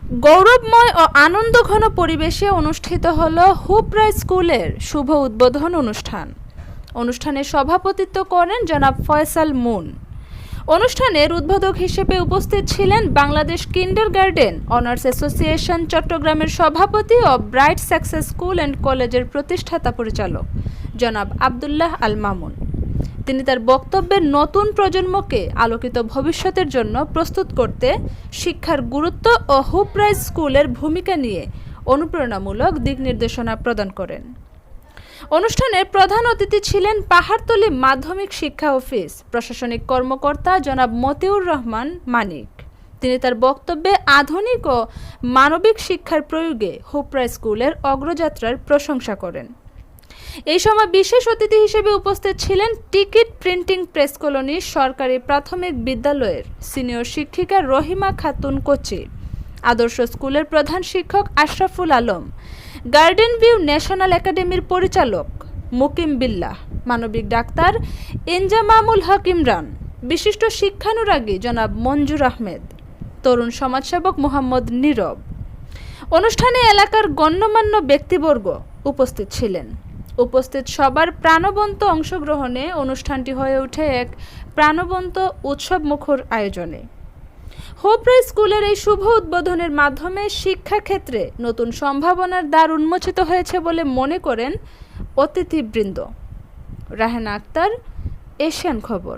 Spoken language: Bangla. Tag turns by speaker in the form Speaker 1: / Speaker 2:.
Speaker 1: গৌরবময় ও আনন্দঘন পরিবেশে অনুষ্ঠিত হল হুপরাই স্কুলের শুভ উদ্বোধন অনুষ্ঠানে সভাপতিত্ব করেন জনাব ফয়সাল মুন। অনুষ্ঠানের উদ্বোধক হিসেবে উপস্থিত ছিলেন বাংলাদেশ কিন্ডারগার্টেন অনার্স অ্যাসোসিয়েশন চট্টগ্রামের সভাপতি ও ব্রাইট সাকসেস স্কুল অ্যান্ড কলেজের প্রতিষ্ঠাতা পরিচালক জনাব আব্দুল্লাহ আল মামুন। তিনি তার বক্তব্যে নতুন প্রজন্মকে আলোকিত ভবিষ্যতের জন্য প্রস্তুত করতে শিক্ষার গুরুত্ব ও হুপরাই স্কুলের ভূমিকা নিয়ে অনুপ্রেরণামূলক দিক নির্দেশনা প্রদান করেন। অনুষ্ঠানের প্রধান অতিথি ছিলেন পাহাড়তলী মাধ্যমিক শিক্ষা অফিস প্রশাসনিক কর্মকর্তা জনাব মতিউর রহমান মানিক। তিনি তার বক্তব্যে আধুনিক ও মানবিক শিক্ষার প্রয়োগে হুপরাই স্কুলের অগ্রযাত্রার প্রশংসা করেন। এই সময় বিশেষ অতিথি হিসেবে উপস্থিত ছিলেন টিকিট প্রিন্টিং প্রেস কলোনি সরকারি প্রাথমিক বিদ্যালয়ের সিনিয়র শিক্ষিকা রহিমা খাতুন কোচি, আদর্শ স্কুলের প্রধান শিক্ষক Ashraful Alam, garden view national একাডেমির পরিচালক মুকিম বিল্লাহ, মানবিক ডাক্তার ইনজামামুল হক ইমরান, বিশিষ্ট শিক্ষানুরাগী জনাব মঞ্জুর আহমেদ, তরুণ সমাজসেবক মোহাম্মদ নীরব। অনুষ্ঠানে এলাকার গণ্যমান্য ব্যক্তিবর্গ উপস্থিত ছিলেন। উপস্থিত সবার প্রাণবন্ত অংশগ্রহণে অনুষ্ঠানটি হয়ে ওঠে এক প্রাণবন্ত উৎসবমুখর আয়োজনে। হুপরাই স্কুলের এই শুভ উদ্বোধনের মাধ্যমে শিক্ষাক্ষেত্রে নতুন সম্ভাবনার দ্বার উন্মোচিত হয়েছে বলে মনে করেন অতিথিবৃন্দ। রাহেনা আক্তার, এশিয়ান খবর।